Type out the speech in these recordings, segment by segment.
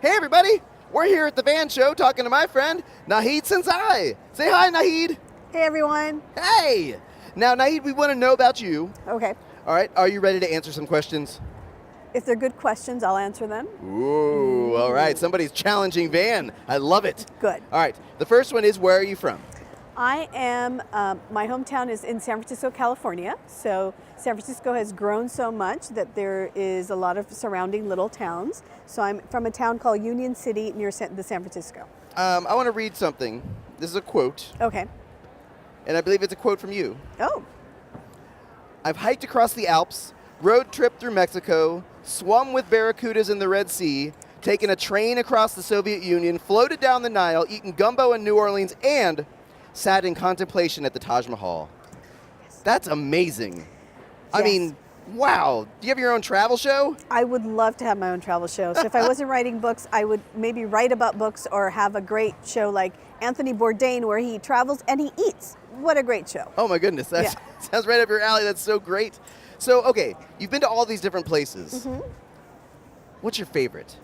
Hey everybody, we're here at the Van Show talking to my friend Nahid Senzai. Say hi, Nahid. Hey everyone. Hey. Now, Nahid, we want to know about you. Okay. All right, are you ready to answer some questions? If they're good questions, I'll answer them. Ooh, all right. Somebody's challenging Van. I love it. Good. All right, the first one is, where are you from? I am, my hometown is in San Francisco, California. So San Francisco has grown so much that there is a lot of surrounding little towns. So I'm from a town called Union City near the San Francisco. I want to read something. This is a quote, Okay. and I believe it's a quote from you. Oh, I've hiked across the Alps, road trip through Mexico, swum with barracudas in the Red Sea, taken a train across the Soviet Union, floated down the Nile, eaten gumbo in New Orleans, and sat in contemplation at the Taj Mahal. That's amazing. I Yes. mean, wow. Do you have your own travel show? I would love to have my own travel show. So if I wasn't writing books, I would maybe write about books or have a great show like Anthony Bourdain where he travels and he eats. What a great show. Oh my goodness, that sounds right up your alley. That's so great. So, okay, you've been to all these different places. Mm-hmm. What's your favorite?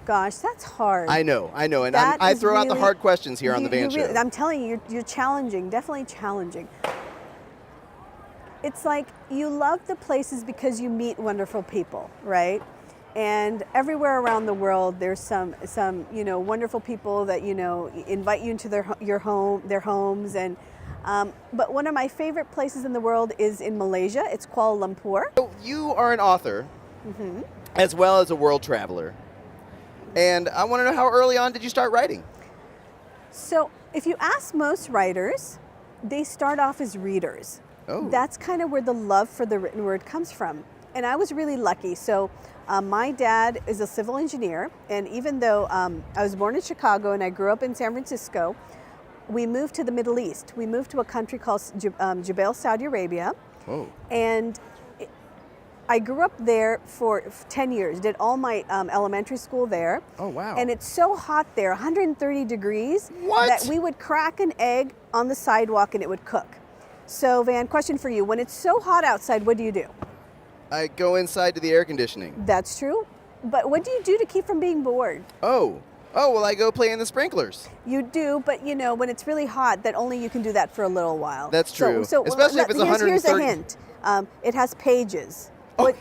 Gosh, that's hard. I know, and That I is throw out the really- hard questions here on the Van You really- Show. I'm telling you, you're challenging, definitely challenging. It's like you love the places because you meet wonderful people, right? And everywhere around the world, there's some wonderful people that invite you into their homes, and but one of my favorite places in the world is in Malaysia. It's Kuala Lumpur. So you are an author, as well as a world traveler. And I want to know, how early on did you start writing? So if you ask most writers, they start off as readers. Oh. That's kind of where the love for the written word comes from. And I was really lucky. So my dad is a civil engineer, and even though I was born in Chicago and I grew up in San Francisco, we moved to the Middle East. We moved to a country called Jubail, Saudi Arabia. Oh. And I grew up there for 10 years, did all my elementary school there. Oh, wow. And it's so hot there, 130 degrees, What? that we would crack an egg on the sidewalk and it would cook. So, Van, question for you. When it's so hot outside, what do you do? I go inside to the air conditioning. That's true. But what do you do to keep from being bored? Oh, well, I go play in the sprinklers. You do, but when it's really hot, that only you can do that for a little while. That's true. So Especially if it's here's a 130. hint. It has pages. Oh. What-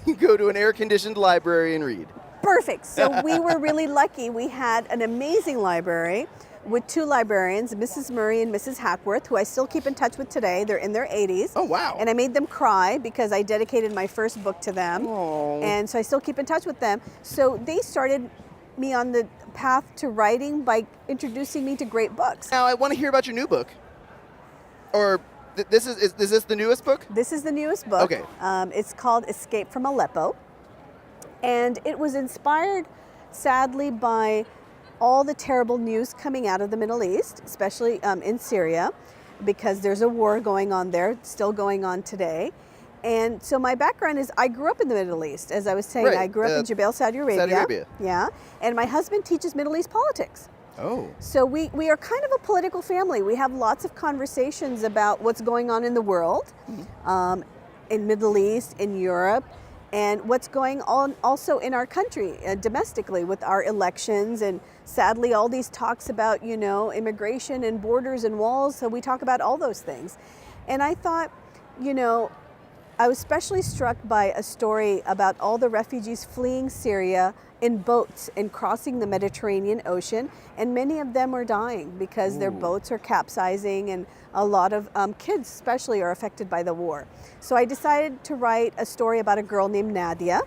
You go to an air-conditioned library and read. Perfect. So we were really lucky. We had an amazing library with two librarians, Mrs. Murray and Mrs. Hackworth, who I still keep in touch with today. They're in their 80s. Oh, wow. And I made them cry because I dedicated my first book to them. Aw. And so I still keep in touch with them. So they started me on the path to writing by introducing me to great books. Now, I want to hear about your new book. Or, is this the newest book? This is the newest book. Okay. It's called Escape from Aleppo. And it was inspired, sadly, by all the terrible news coming out of the Middle East, especially in Syria, because there's a war going on there, still going on today. And so my background is I grew up in the Middle East. As I was saying, Right. I grew up in Jubail, Saudi Arabia. Saudi Arabia. Yeah. And my husband teaches Middle East politics. Oh. So we are kind of a political family. We have lots of conversations about what's going on in the world, in Middle East, in Europe, and what's going on also in our country domestically with our elections, and sadly all these talks about immigration and borders and walls. So we talk about all those things. And I thought, I was especially struck by a story about all the refugees fleeing Syria in boats and crossing the Mediterranean Ocean, and many of them are dying because their boats are capsizing, and a lot of kids especially are affected by the war. So I decided to write a story about a girl named Nadia,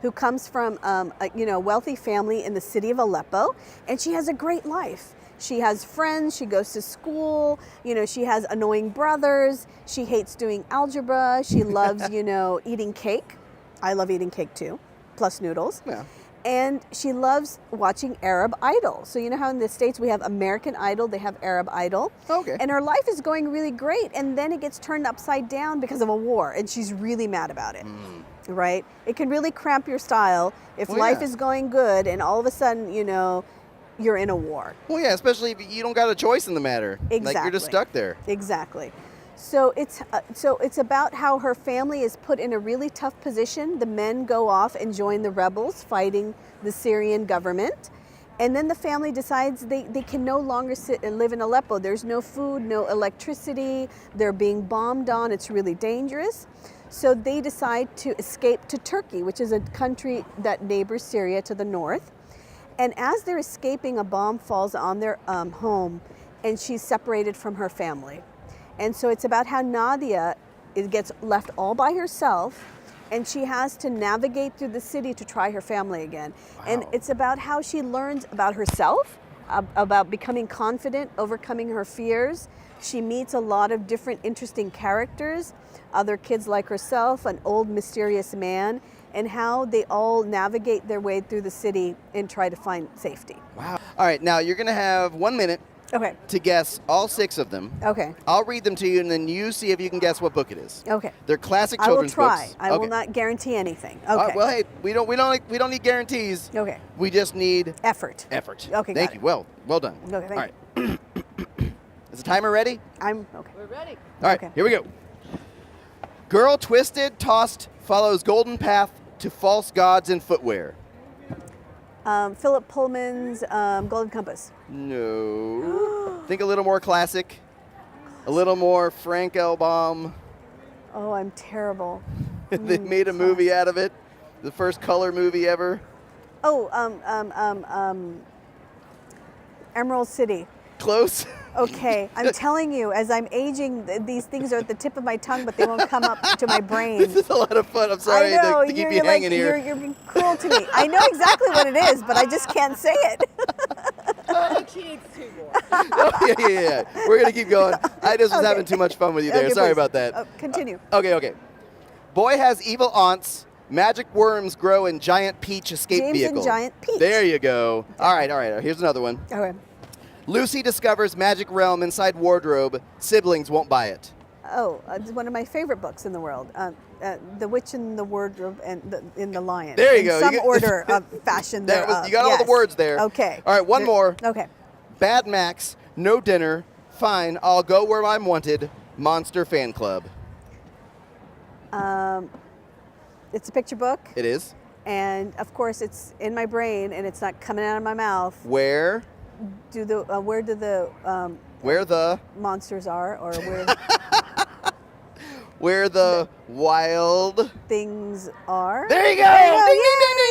who comes from a wealthy family in the city of Aleppo, and she has a great life. She has friends, she goes to school, she has annoying brothers, she hates doing algebra, she loves, eating cake. I love eating cake too, plus noodles. Yeah. And she loves watching Arab Idol. So you know how in the States we have American Idol, they have Arab Idol. Okay. And her life is going really great, and then it gets turned upside down because of a war, and she's really mad about it. Right? It can really cramp your style if life is going good and all of a sudden, you're in a war. Well, yeah, especially if you don't got a choice in the matter. Exactly. Like, you're just stuck there. Exactly. So it's about how her family is put in a really tough position. The men go off and join the rebels fighting the Syrian government. And then the family decides they can no longer live in Aleppo. There's no food, no electricity. They're being bombed on. It's really dangerous. So they decide to escape to Turkey, which is a country that neighbors Syria to the north. And as they're escaping, a bomb falls on their home, and she's separated from her family. And so it's about how Nadia gets left all by herself, and she has to navigate through the city to try her family again. Wow. And it's about how she learns about herself, about becoming confident, overcoming her fears. She meets a lot of different interesting characters, other kids like herself, an old mysterious man, and how they all navigate their way through the city and try to find safety. Wow. All right, now you're going to have 1 minute Okay. to guess all 6 of them. Okay. I'll read them to you, and then you see if you can guess what book it is. Okay. They're classic I will children's try. books. I will not guarantee anything. Okay. All right, well, hey, we don't need guarantees. Okay. We just need Effort. effort. Okay, Thank got you. it. Well done. Okay, thank All right. Is the timer ready? I'm okay. We're ready. All right, Okay. here we go. Girl twisted, tossed, follows golden path to false gods in footwear. Philip Pullman's Golden Compass. No. Think a little more classic. A little more Frank L. Baum. Oh, I'm terrible. They made a movie out of it. The first color movie ever. Oh, Emerald City. Close. Okay, I'm telling you, as I'm aging, these things are at the tip of my tongue, but they won't come up to my brain. This is a lot of fun. I'm sorry I know, to keep you you're hanging here. You're being cruel to me. I know exactly what it is, but I just can't say it. She needs 2 more. Oh, yeah. We're going to keep going. I just was Okay. having too much fun with you there. Okay, Sorry please. about that. Continue. Okay. Boy has evil aunts. Magic worms grow in giant peach escape James vehicle. and Giant Peach. There you go. All right. Here's another one. Okay. Lucy discovers magic realm inside wardrobe. Siblings won't buy it. Oh, it's one of my favorite books in the world. The Witch in the Wardrobe and in the Lion. There you in go. Some You get- order of fashion That thereof. was, you got all the Yes. words there. Okay. All right, one more. Okay. Bad Max, no dinner. Fine, I'll go where I'm wanted. Monster fan club. It's a picture book, It is. and of course it's in my brain, and it's not coming out of my mouth. Where Where do the the monsters are, or where the wild. things are? There you go. There you go. Ding, ding, ding,